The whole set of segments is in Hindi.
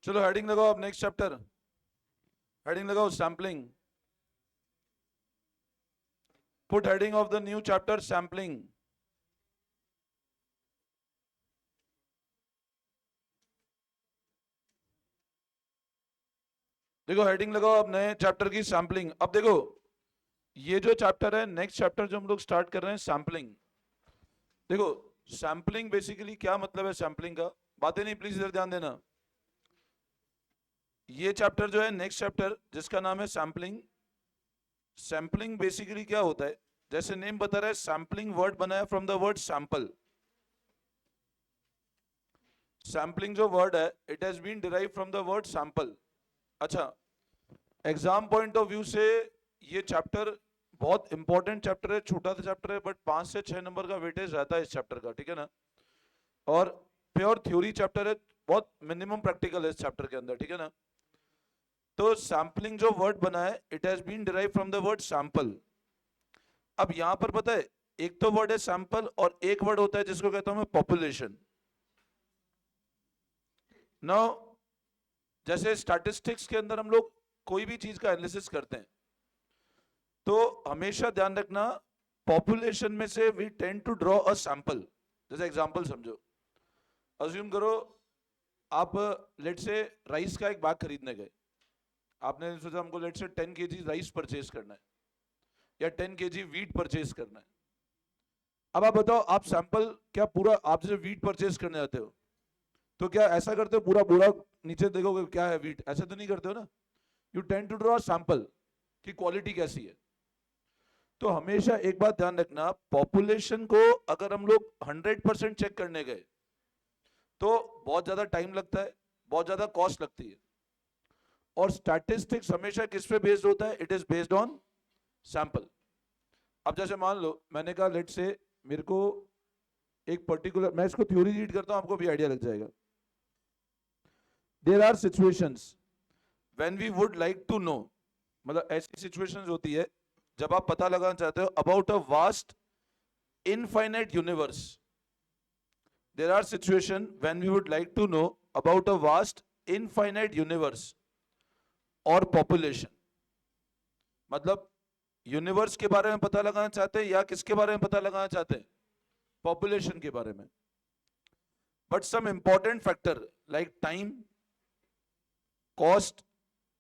चलो हेडिंग लगाओ अब नेक्स्ट चैप्टर। हेडिंग लगाओ sampling. Put heading of the new chapter sampling. देखो हेडिंग लगाओ अब नए चैप्टर की सैम्पलिंग। अब देखो ये जो चैप्टर है, नेक्स्ट चैप्टर जो हम लोग स्टार्ट कर रहे हैं सैम्पलिंग। देखो सैम्पलिंग बेसिकली क्या मतलब है सैम्पलिंग का, बातें नहीं प्लीज इधर ध्यान देना। ये चैप्टर जो है नेक्स्ट चैप्टर जिसका नाम है सैम्पलिंग। सैम्पलिंग बेसिकली क्या होता है, जैसे नेम बता रहा है सैम्पलिंग वर्ड बना है from the word sample. Sampling जो वर्ड है it has been derive from the word sample. अच्छा, एग्जाम पॉइंट ऑफ व्यू से ये चैप्टर बहुत इंपॉर्टेंट चैप्टर है, छोटा सा चैप्टर है बट 5 से 6 नंबर का वेटेज रहता है इस चैप्टर का, ठीक है ना। और प्योर थ्योरी चैप्टर है, बहुत मिनिमम प्रैक्टिकल है इस चैप्टर के अंदर, ठीक है ना। तो सैम्पलिंग जो वर्ड बना है it has been derive from the word sample. अब यहां पर पता है एक तो वर्ड है सैंपल और एक वर्ड होता है जिसको कहता हूं मैं पॉपुलेशन। नाउ जैसे स्टैटिस्टिक्स के अंदर हम लोग कोई भी चीज का एनालिसिस करते हैं तो हमेशा ध्यान रखना पॉपुलेशन में से we tend to draw a sample. जैसे एग्जांपल समझो, अज्यूम करो आप लेट से राइस का एक बैग खरीदने गए। आपने सोचा हमको लेट से 10 केजी राइस परचेज करना है या 10 केजी वीट परचेज करना है। अब आप बताओ आप सैंपल क्या पूरा, आप जैसे वीट परचेज करने जाते हो तो क्या ऐसा करते हो पूरा बोरा नीचे देखोगे क्या है वीट, ऐसा तो नहीं करते हो ना। You tend to draw sample की क्वालिटी कैसी है। तो हमेशा एक बात ध्यान रखना, पॉपुलेशन को अगर हम लोग 100% चेक करने गए तो बहुत ज्यादा टाइम लगता है, बहुत ज्यादा कॉस्ट लगती है। और स्टैटिस्टिक्स हमेशा किस पे बेस्ड होता है, it is based on sample. अब जैसे मान लो मैंने कहा लेट से मेरे को एक पर्टिकुलर, मैं इसको थ्योरी रीड करता हूं आपको भी आइडिया लग जाएगा। There are situations when we would like to know, मतलब ऐसी सिचुएशंस होती है जब आप पता लगाना चाहते हो about a vast infinite universe. There are situation when we would like to know about a vast infinite universe और पॉपुलेशन। मतलब यूनिवर्स के बारे में पता लगाना चाहते हैं या किसके बारे में पता लगाना चाहते हैं, पॉपुलेशन के बारे में। But some important factor like time, cost,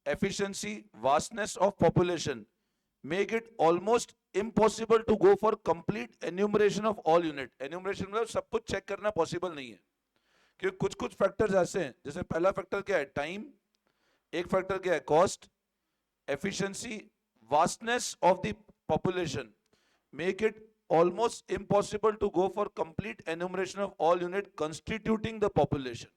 efficiency, vastness of population make it almost impossible to go for complete enumeration of all unit। enumeration मतलब सब कुछ चेक करना पॉसिबल नहीं है, क्योंकि कुछ कुछ फैक्टर्स ऐसे हैं। जैसे पहला फैक्टर क्या है, टाइम। एक फैक्टर क्या है, cost, efficiency, vastness of the population make it almost impossible to go for complete enumeration of all unit constituting the population।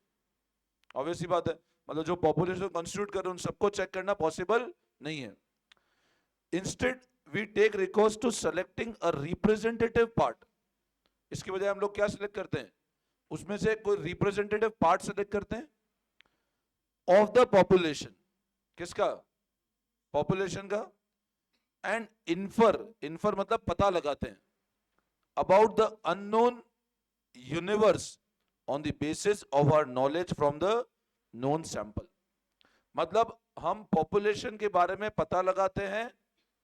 Obviously बात है, मतलब जो पॉपुलेशन कंस्टिट्यूट कर रहे हैं उन सबको चेक करना पॉसिबल नहीं है। Instead we take recourse to selecting a representative part. इसके बजाय हम लोग क्या सिलेक्ट करते हैं, उसमें से कोई रिप्रेजेंटेटिव पार्ट सिलेक्ट करते हैं ऑफ द पॉपुलेशन। किसका, पॉपुलेशन का। एंड इन्फर, इन्फर मतलब पता लगाते हैं about the unknown universe on the basis of our knowledge from the known sample. मतलब हम पॉपुलेशन के बारे में पता लगाते हैं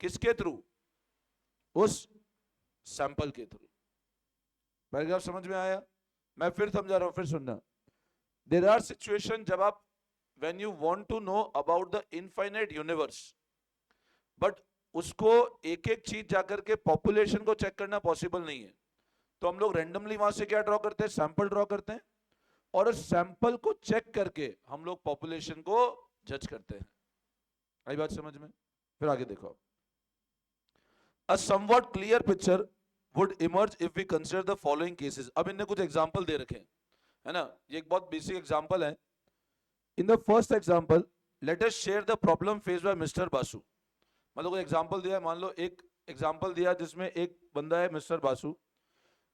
किसके थ्रू, उस सैंपल के थ्रू। पैराग्राफ समझ में आया, मैं फिर समझा रहा हूं, फिर सुनना। देयर आर सिचुएशन जब आप when you want to know about the infinite universe but उसको एक एक चीज जाकर के पॉपुलेशन को चेक करना पॉसिबल नहीं है, तो हम लोग रैंडमली वहां से क्या ड्रॉ करते हैं, सैंपल ड्रॉ करते हैं और उस सैंपल को चेक करके हम लोग पॉपुलेशन को जज करते हैं। आई बात समझ में, फिर आगे देखो। A somewhat clear picture would emerge if we consider the following cases. अब इनने कुछ एग्जांपल दे रखे हैं, है ना, ये एक बहुत बेसिक एग्जांपल है। In the first example let us share the problem faced by mister Basu. मतलब कोई एग्जांपल दिया है, मान लो एक एग्जांपल दिया जिसमें एक बंदा है mister Basu.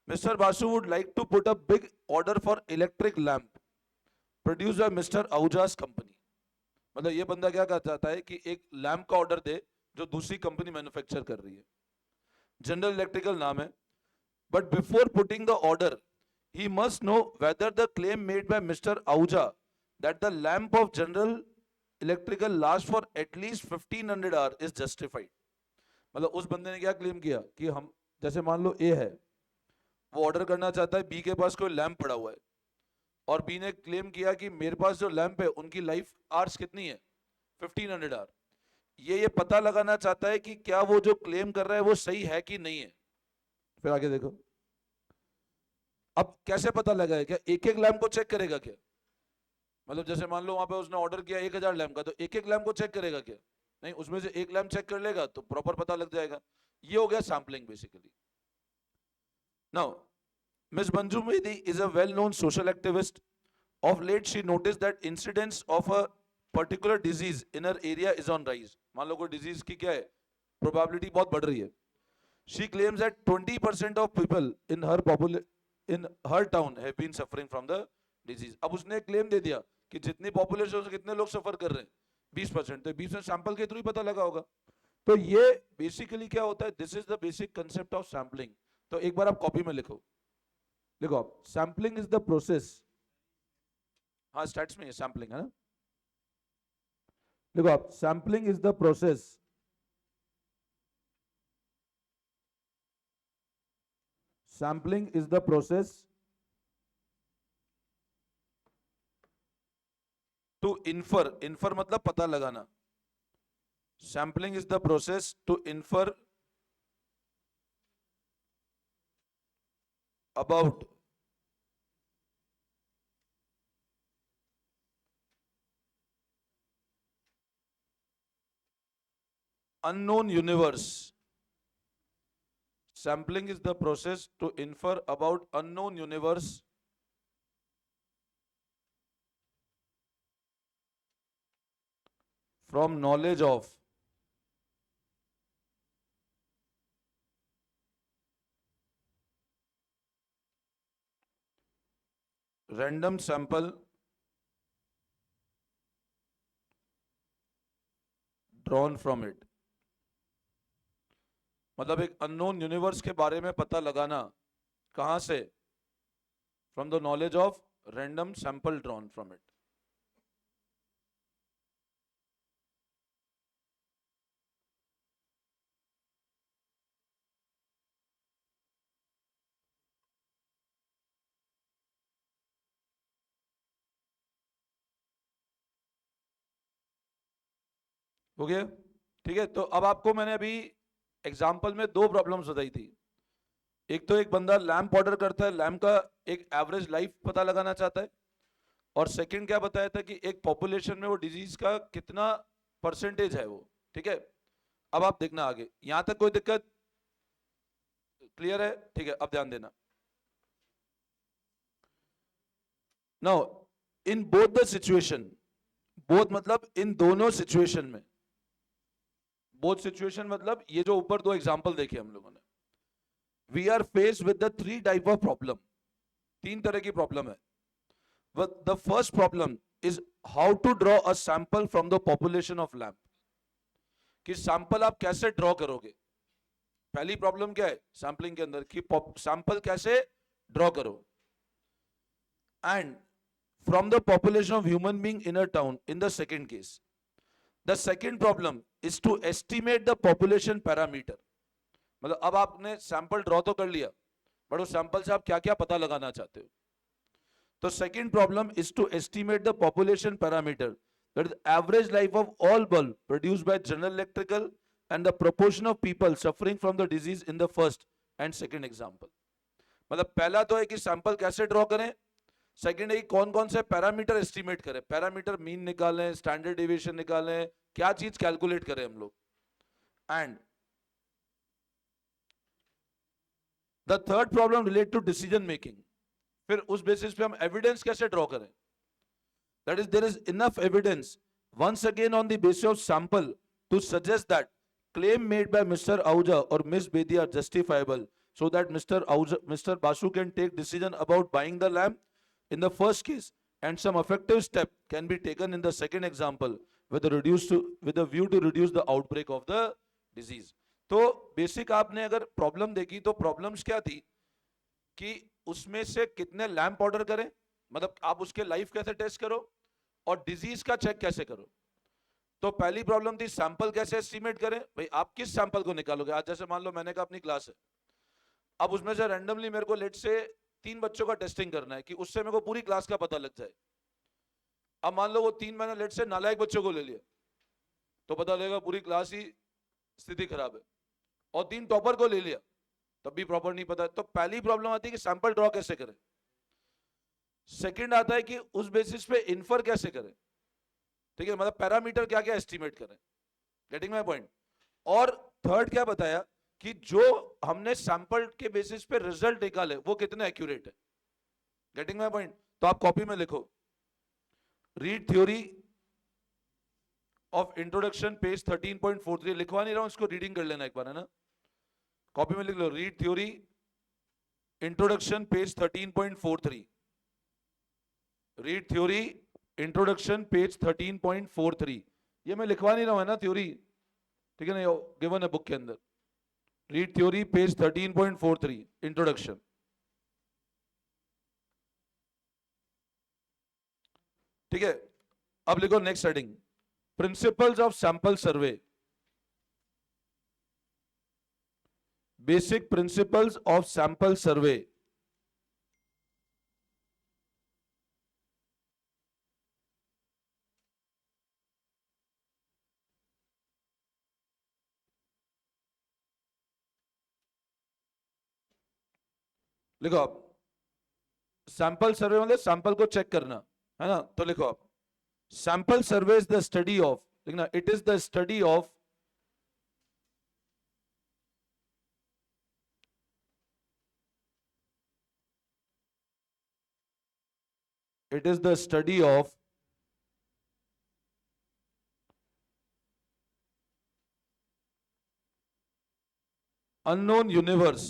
Mister Basu would like to put a big order for electric lamp produced by mister Ahuja's company. मतलब ये बंदा क्या चाहता है कि एक लैंप का ऑर्डर दे जो दूसरी कंपनी मैन्युफैक्चर कर रही है, जनरल इलेक्ट्रिकल नाम है। But before putting the order he must know whether the claim made by mister Ahuja that the lamp of General Electrical lasts for at least 1500 hours is justified. मतलब उस बंदे ने क्या क्लेम किया कि हम, जैसे मान लो ए है, वो ऑर्डर करना चाहता है, बी के पास कोई लैंप पड़ा हुआ है, और बी ने क्लेम किया कि मेरे पास जो लैंप है उनकी लाइफ आवर्स कितनी है, 1500 आवर। ये पता लगाना चाहता है कि क्या वो जो क्लेम कर रहा है वो सही है कि नहीं है। फिर आगे देखो, अब कैसे पता लगा, क्या एक एक लैंप को चेक करेगा क्या? मतलब जैसे मान लो वहां पे उसने ऑर्डर किया 1000 लैंप का, तो एक एक लैंप को चेक करेगा क्या? नहीं, उसमें से एक लैंप चेक कर लेगा तो प्रॉपर पता लग जाएगा। ये हो गया sampling basically. Now Ms. Manju Mehdi is a well-known social activist. Of late, she noticed that incidence of a particular disease in her area is on rise. मान लो कोई disease की क्या है, probability बहुत बढ़ रही है. She claims that 20% of people in her town have been suffering from the disease. अब उसने claim दे दिया कि जितनी population से कितने लोग सफर कर रहे हैं, 20%, तो 20% सैंपल के थ्रू ही पता लगा होगा। तो ये बेसिकली क्या होता है, this is the basic concept of sampling. तो एक बार आप कॉपी में लिखो, देखो आप, सैम्पलिंग इज द प्रोसेस, हाँ स्टैट्स में सैम्पलिंग है ना, देखो आप, sampling is the process sampling is the process to infer, infer मतलब पता लगाना, sampling is the process to infer about unknown universe. Sampling is the process to infer about unknown universe from knowledge of random sample drawn from it. मतलब एक अननोन यूनिवर्स के बारे में पता लगाना, कहां से? From the knowledge of random sample drawn from it. हो गया? ठीक है, तो अब आपको मैंने अभी एग्जाम्पल में दो प्रॉब्लम्स बताई थी। एक तो एक बंदा लैंप ऑर्डर करता है, लैंप का एक एवरेज लाइफ पता लगाना चाहता है, और सेकंड क्या बताया था कि एक पॉपुलेशन में वो डिजीज का कितना परसेंटेज है वो। ठीक है, अब आप देखना आगे, यहां तक कोई दिक्कत क्लियर है? ठीक है, अब ध्यान देना। Now in both the situation, both मतलब इन दोनों सिचुएशन में, बोथ सिचुएशन मतलब ये जो ऊपर दो एग्जांपल देखे हम लोगों ने, we are face with the three type of problem, तीन तरह की प्रॉब्लम है। The first problem is how to draw a sample from the population of lamp, कि सैंपल आप कैसे ड्रॉ करोगे। पहली प्रॉब्लम क्या है सैंपलिंग के अंदर, कि सैंपल कैसे ड्रॉ करो। And from the population of human being in a town in the second case. The second problem is to estimate the population parameter. मतलब अब आपने सैंपल ड्रॉ तो कर लिया, बट उस सैंपल से आप क्या क्या पता लगाना चाहते हो। तो second problem is to estimate the population parameter, that is average life of all bulb produced by General Electrical and the proportion of people suffering from the disease in the first and second example. मतलब पहला तो है कि सैंपल कैसे ड्रॉ करें, सेकंड है कि कौन कौन से पैरामीटर एस्टिमेट करें, पैरामीटर मीन निकालें, स्टैंडर्ड डेविएशन निकालें, क्या चीज कैलकुलेट करें हम लोग। And the third problem relate to decision making, फिर उस बेसिस पे हम एविडेंस कैसे ड्रॉ करें, that is there is enough evidence once again on the basis of sample to suggest that claim made by Mr. Ahuja or Ms. Bedi are justifiable, so that Mr. Basu can take decision about buying the lamp in the first case, and some effective step can be taken in the second example with a view to reduce the outbreak of the disease. तो बेसिक आपने अगर प्रॉब्लम देखी तो प्रॉब्लम्स क्या थी कि उसमें से कितने लैंप ऑर्डर करें, मतलब आप उसके लाइफ कैसे टेस्ट करो, और डिजीज का चेक कैसे करो? तो पहली प्रॉब्लम थी सैंपल कैसे एस्टिमेट करें। भाई आप किस सैंपल को निकालोगे? आज जैसे मान लो मैंने कहा अपनी क्लास है, अब उसमें से रैंडमली मेरे को लेट से 3 बच्चों का टेस्टिंग करना है कि उससे मेरे को पूरी क्लास का पता लग जाए। अब मान लो वो 3 मैंने लेट से नालायक बच्चों को ले लिया, तो पता लगेगा पूरी क्लास ही स्थिति खराब है। और 3 टॉपर को ले लिया, तब भी प्रॉपर नहीं पता। तो पहली प्रॉब्लम आती है कि सैंपल ड्रॉ कैसे करें। सेकंड आता है कि उस बेसिस पे इन्फर कैसे करें, ठीक है, मतलब पैरामीटर क्या क्या एस्टिमेट करें। Getting my point? और थर्ड क्या बताया कि जो हमने सैंपल के बेसिस पे रिजल्ट निकाले वो कितने एक्यूरेट है। Getting my point? तो आप कॉपी में लिखो, read theory of introduction page 13.43। लिखवा नहीं रहा हूं, इसको रीडिंग कर लेना एक बार, है ना। कॉपी में लिख लो, read theory introduction page 13.43। Read theory introduction page 13.43। ये मैं लिखवा नहीं रहा हूं, है ना, थ्योरी, ठीक है ना, गिवन है बुक के अंदर। Read theory page 13.43 introduction. ठीक है, अब लिखो next heading, principles of sample survey. Basic principles of sample सर्वे। लिखो आप, सैंपल सर्वे मतलब सैंपल को चेक करना, है ना। तो लिखो आप, sample survey is the study of, लिखना, it is the study of it is the study of unknown universe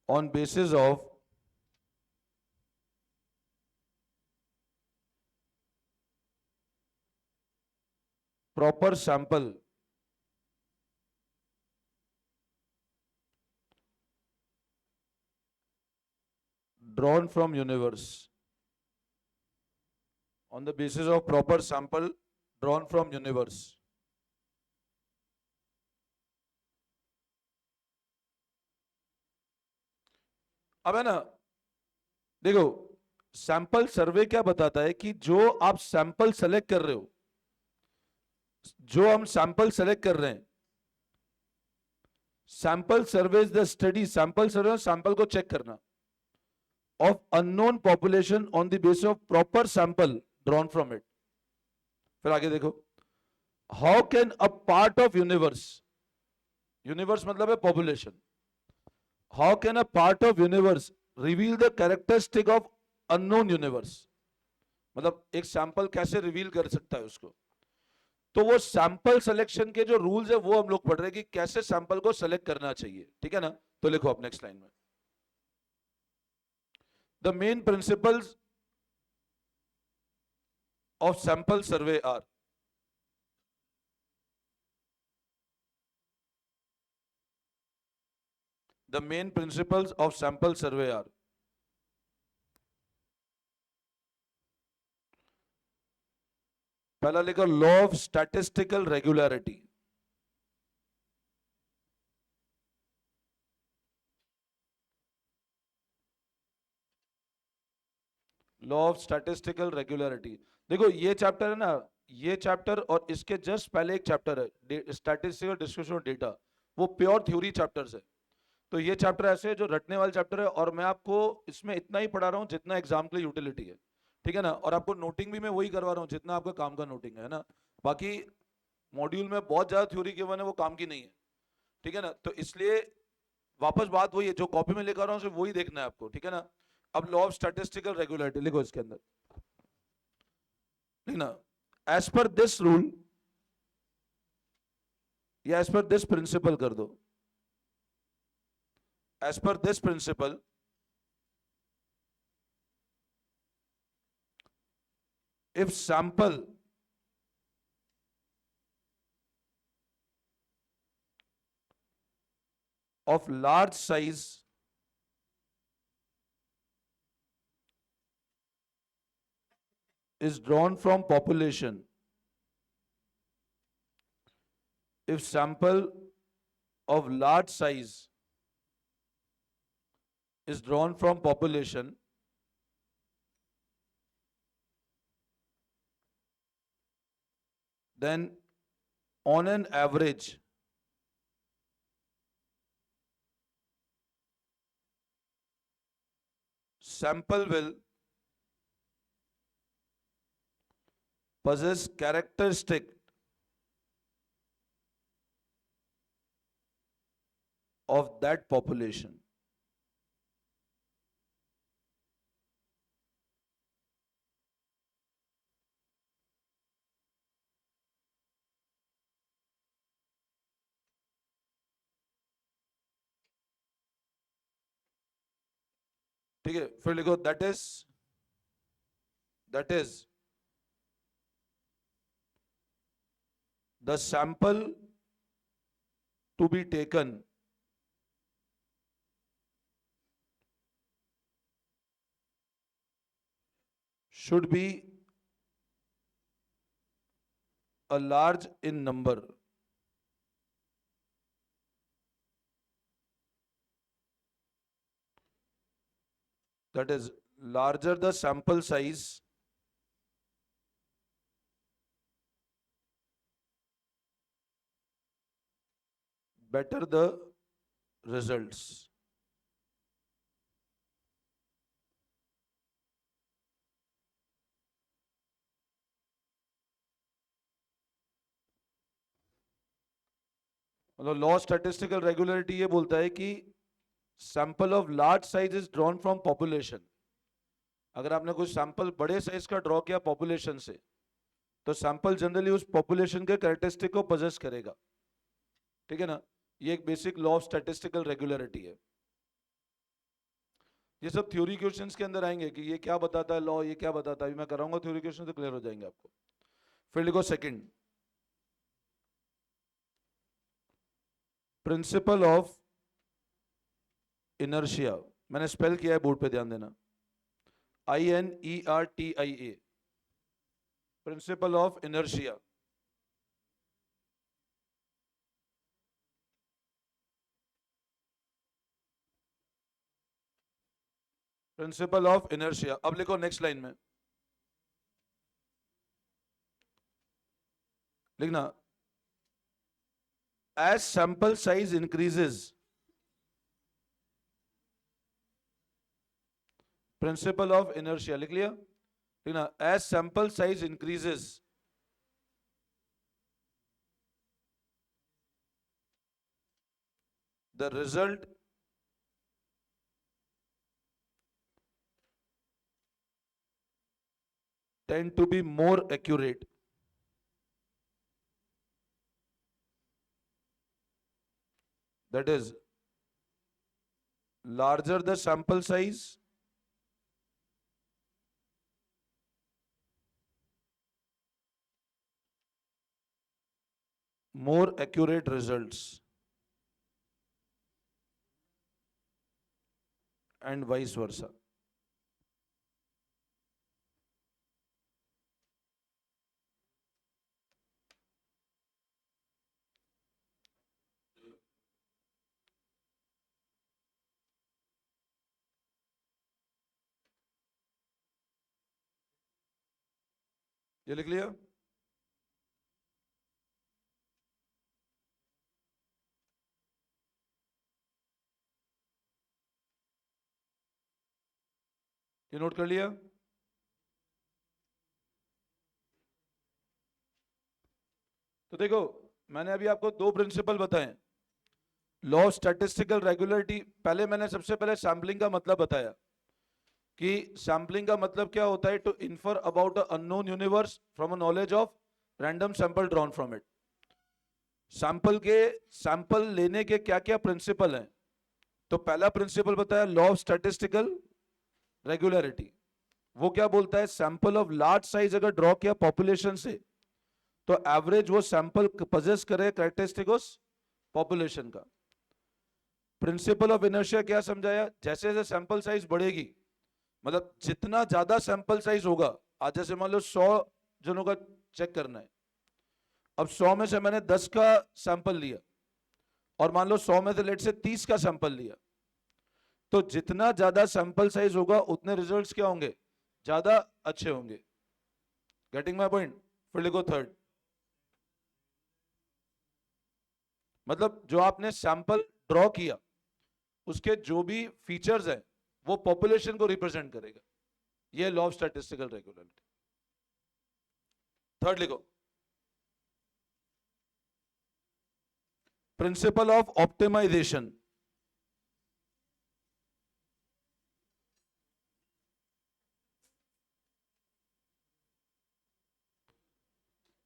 on basis of proper sample drawn from universe, on the basis of proper sample drawn from universe। अब है ना, देखो, सैंपल सर्वे क्या बताता है कि जो आप सैंपल सेलेक्ट कर रहे हो, जो हम सैंपल सेलेक्ट कर रहे हैं, sample survey is the study, sample survey sample को चेक करना, of unknown population on the basis of proper sample drawn from it. फिर आगे देखो, how can a part of universe, universe मतलब है population, how can a part of universe reveal the characteristic of unknown universe, मतलब एक सैंपल कैसे रिवील कर सकता है उसको। तो वो सैंपल सिलेक्शन के जो रूल्स है वो हम लोग पढ़ रहे हैं कि कैसे सैंपल को सेलेक्ट करना चाहिए, ठीक है ना। तो लिखो आप नेक्स्ट लाइन में, the main principles of sample survey are, the main principles of sample survey are, पहला लिखो law of statistical regularity. Law of statistical regularity, देखो ये चैप्टर है ना, ये चैप्टर और इसके जस्ट पहले एक चैप्टर है स्टैटिस्टिकल डिस्ट्रीब्यूशन ऑफ डेटा, वो प्योर थ्योरी चैप्टर्स है। तो ये चैप्टर ऐसे है जो रटने वाले चैप्टर है, और मैं आपको इसमें इतना ही पढ़ा रहा हूँ जितना एग्जाम के लिए यूटिलिटी है, ठीक है ना। और आपको नोटिंग भी मैं वही करवा रहा हूँ जितना आपका काम का नोटिंग है ना। बाकी मॉड्यूल में बहुत ज्यादा थ्योरी के वन है, वो काम की नहीं है, ठीक है ना। तो इसलिए वापस बात वही है, जो कॉपी में लेकर आ रहा हूँ सिर्फ वही देखना है आपको, ठीक है ना। अब लॉ ऑफ स्टैटिस्टिकल रेगुलरिटी लिखो इसके अंदर, लिखना, एज पर दिस रूल, या एज पर दिस प्रिंसिपल कर दो, as per this principle if sample of large size is drawn from population. If sample of large size is drawn from population, then on an average, sample will possess characteristic of that population. ठीक है, फिर लिखो that is the sample to be taken should be a large in number. That is, larger the sample size, better the results. मतलब लॉ स्टैटिस्टिकल रेगुलरिटी ये बोलता है कि sample of large size is drawn from population. अगर आपने कुछ सैंपल बड़े साइज का ड्रॉ किया पॉपुलेशन से, तो सैंपल जनरली उस पॉपुलेशन के कैरेक्टरिस्टिक को पोजेस करेगा. ठीक है ना, ये एक basic law of statistical regularity है. ये सब थ्योरी क्वेश्चंस के अंदर आएंगे कि ये क्या बताता है लॉ, ये क्या बताता है. अभी मैं कराऊंगा थ्योरी क्वेश्चन तो क्लियर हो जाएंगे आपको. फिर लिखो सेकंड, प्रिंसिपल ऑफ इनर्शिया. मैंने स्पेल किया है बोर्ड पे, ध्यान देना. INERTIA, principle of inertia. Principle of inertia. अब लिखो नेक्स्ट लाइन में, लिखना as sample size increases, principle of inertia. लिख लिया, लिखना as sample size increases, the result tend to be more accurate. That is, larger the sample size, more accurate results, and vice versa. ये लिख लिया. ये नोट कर लिया. तो देखो, मैंने अभी आपको दो प्रिंसिपल बताए. लॉ ऑफ स्टैटिस्टिकल रेगुलरिटी, पहले मैंने सबसे पहले सैम्पलिंग का मतलब बताया कि सैम्पलिंग का मतलब क्या होता है. To infer about a unknown universe from a knowledge of random sample drawn from it. Sample लेने के क्या क्या प्रिंसिपल हैं. तो पहला प्रिंसिपल बताया लॉ ऑफ स्टैटिस्टिकल रेगुलरिटी. वो क्या बोलता है, सैंपल ऑफ लार्ज साइज अगर ड्रॉ किया पॉपुलेशन से, तो एवरेज वो सैंपल पोजेस करे कैरेक्टरिस्टिक उस पॉपुलेशन का. प्रिंसिपल ऑफ इनर्शिया क्या समझाया, जैसे जैसे सैंपल साइज बढ़ेगी, मतलब जितना ज्यादा सैंपल साइज होगा आज जैसे मान लो 100 जनों का चेक करना है, अब 100 में से मैंने 10 का सैंपल लिया और मान लो 100 में से लेट से 30 का सैंपल लिया, तो जितना ज्यादा सैंपल साइज होगा उतने रिजल्ट्स क्या होंगे, ज्यादा अच्छे होंगे। Getting my point? फिर लिखो थर्ड, मतलब जो आपने सैंपल ड्रॉ किया उसके जो भी फीचर्स हैं वो पॉपुलेशन को रिप्रेजेंट करेगा। ये law of statistical regularity. Third लिखो, principle of optimisation.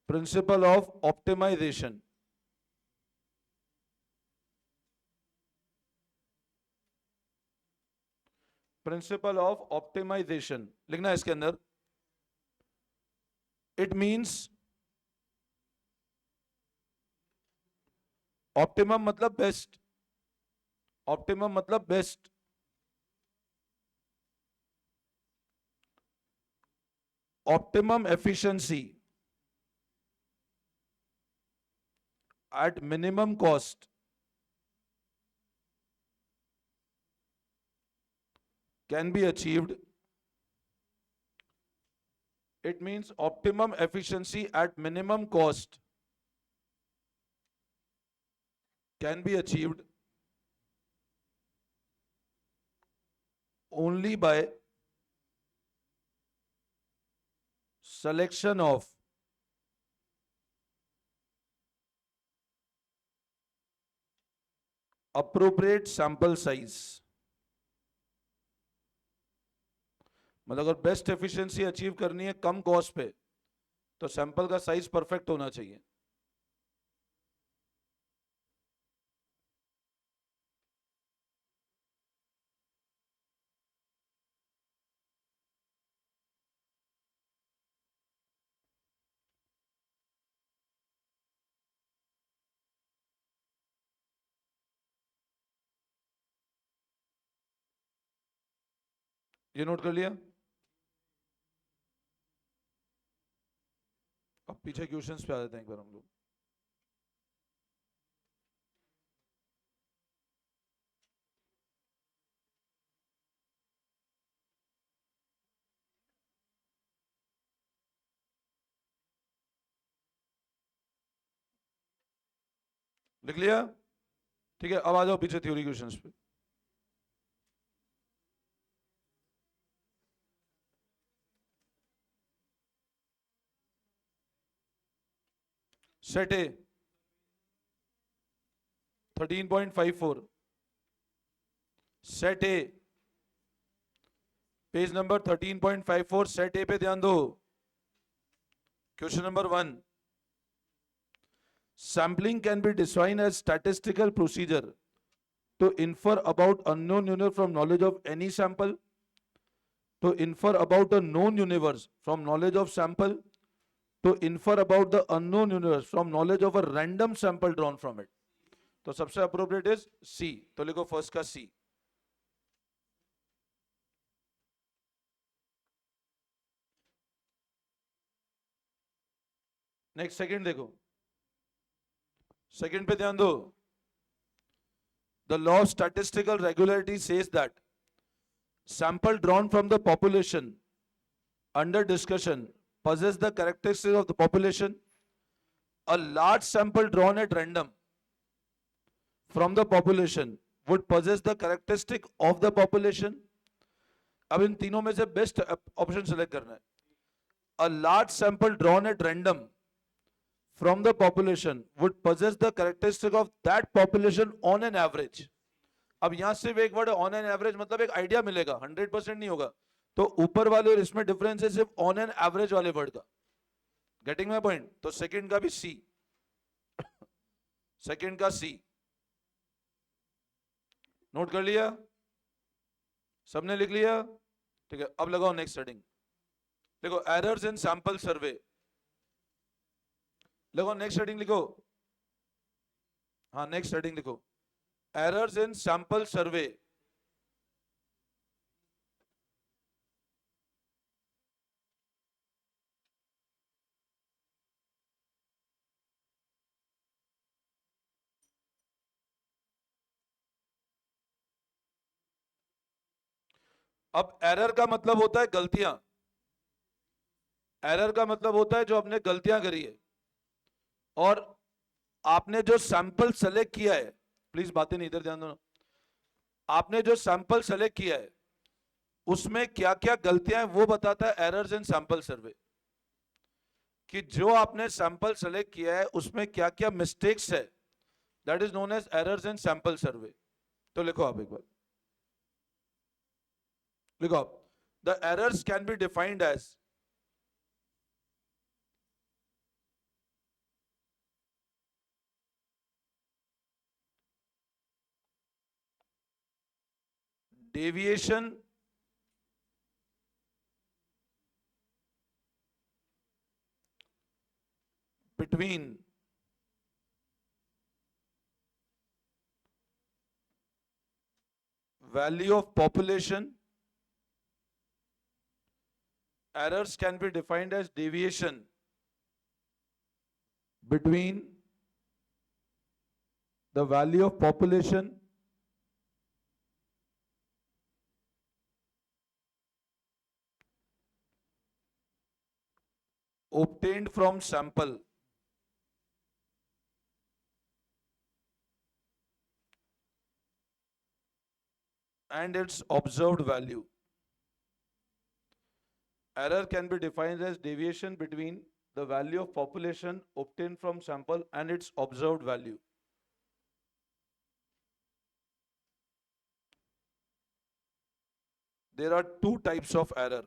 Principle of optimisation. Principle of optimisation लिखना है इसके अंदर। इट मींस ऑप्टिमम मतलब बेस्ट, ऑप्टिमम मतलब best, optimum efficiency at minimum cost can be achieved. It means optimum efficiency at minimum cost can be achieved only by selection of appropriate sample size। मतलब अगर बेस्ट एफिशिएंसी अचीव करनी है कम कॉस्ट पे तो सैंपल का साइज परफेक्ट होना चाहिए। ये नोट कर लिया? अब पीछे क्वेश्चंस पे आ जाते हैं एक बार हम लोग। लिख लिया? ठीक है, अब आ जाओ पीछे थ्योरी क्वेश्चंस पे। सेट ए 13.54, सेट ए पेज नंबर 13.54, सेट ए पे ध्यान दो। Question number 1, sampling can be defined as statistical procedure to infer about unknown universe from knowledge of any sample, to infer about a known universe from knowledge of sample, to infer about the unknown universe from knowledge of a random sample drawn from it। तो सबसे अप्रोप्रिएट इज सी, तो लिखो फर्स्ट का सी। नेक्स्ट सेकंड देखो, सेकंड पे ध्यान दो। The law of statistical regularity says that sample drawn from the population under discussion possess the characteristics of the population. A large sample drawn at random from the population would possess the characteristic of the population। अब इन तीनों में से बेस्ट ऑप्शन सेलेक्ट करना है। A large sample drawn at random from the population would possess the characteristic of that population on an average। अब यहां सिर्फ एक वर्ड ऑन एन एवरेज, मतलब एक आइडिया मिलेगा, 100% नहीं होगा। तो ऊपर वाले और इसमें डिफरेंस है सिर्फ ऑन एन एवरेज वाले वर्ड का। Getting my point? तो सेकंड का भी सी, सेकंड का सी नोट कर लिया? सबने लिख लिया? ठीक है, अब लगाओ नेक्स्ट हेडिंग। देखो एरर्स इन सैंपल सर्वे, लिखो नेक्स्ट हेडिंग लिखो। हाँ नेक्स्ट हेडिंग लिखो, एरर्स इन सैंपल सर्वे। अब एरर का मतलब होता है गलतियां, एरर का मतलब होता है जो आपने गलतियां करी है, और आपने जो सैंपल सेलेक्ट किया है, प्लीज बातें नहीं इधर ध्यान दो, आपने जो सैंपल सेलेक्ट किया है उसमें क्या क्या गलतियां हैं वो बताता है एरर्स इन सैंपल सर्वे, कि जो आपने सैंपल सेलेक्ट किया है उसमें क्या क्या मिस्टेक्स है, that is known as errors in sample survey. तो लिखो आप एक बार, लिखो आप, the errors can be defined as deviation between value of population. Errors can be defined as deviation between the value of population obtained from sample and its observed value. Error can be defined as deviation between the value of population obtained from sample and its observed value. There are two types of error.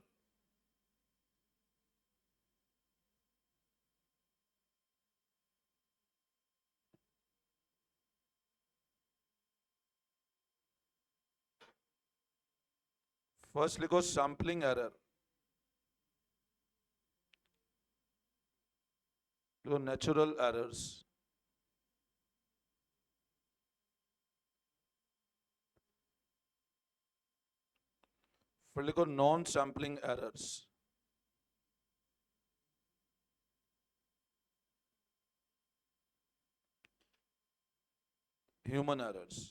First, लिखो sampling error, लिखो natural errors, फिर लिखो non sampling errors, human errors।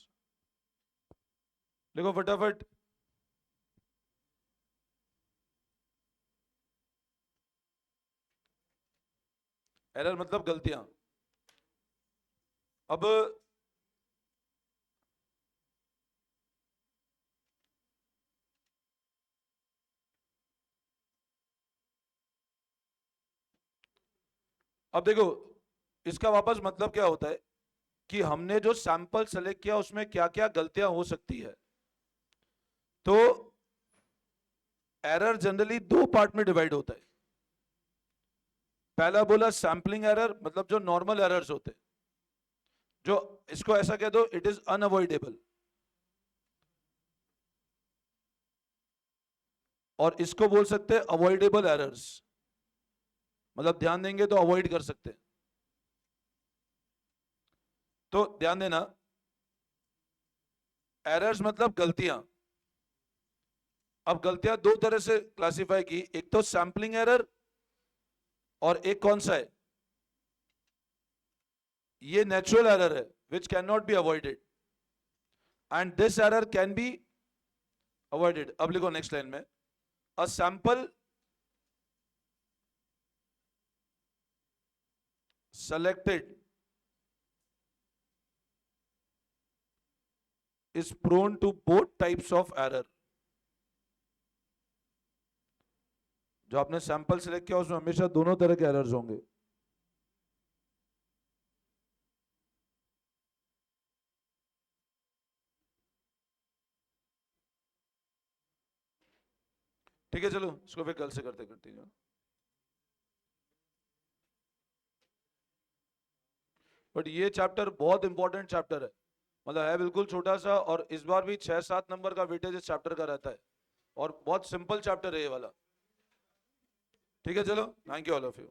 लिखो फटाफट। एरर मतलब गलतियां। अब देखो इसका वापस मतलब क्या होता है कि हमने जो सैंपल सेलेक्ट किया उसमें क्या क्या गलतियां हो सकती है। तो एरर जनरली दो पार्ट में डिवाइड होता है। पहला बोला सैंपलिंग एरर, मतलब जो नॉर्मल एरर्स होते हैं, जो इसको ऐसा कह दो इट इज अनअवॉइडेबल, और इसको बोल सकते हैं अवॉइडेबल एरर्स, मतलब ध्यान देंगे तो अवॉइड कर सकते हैं। तो ध्यान देना, एरर्स मतलब गलतियां। अब गलतियां दो तरह से क्लासिफाई की, एक तो सैंपलिंग एरर और एक कौन सा है, ये नेचुरल एरर है which can not be avoided, and this error can be avoided. अब लिखो नेक्स्ट लाइन में, a sample selected is prone to both types of error। जो आपने सैंपल सिलेक्ट किया उसमें हमेशा दोनों तरह के एरर्स होंगे। ठीक है, चलो इसको फिर कल से करते हैं। बट ये चैप्टर बहुत इंपॉर्टेंट चैप्टर है, मतलब है बिल्कुल छोटा सा, और इस बार भी 6-7 नंबर का वेटेज इस चैप्टर का रहता है, और बहुत सिंपल चैप्टर है ये वाला। ठीक है, चलो, thank you all of you.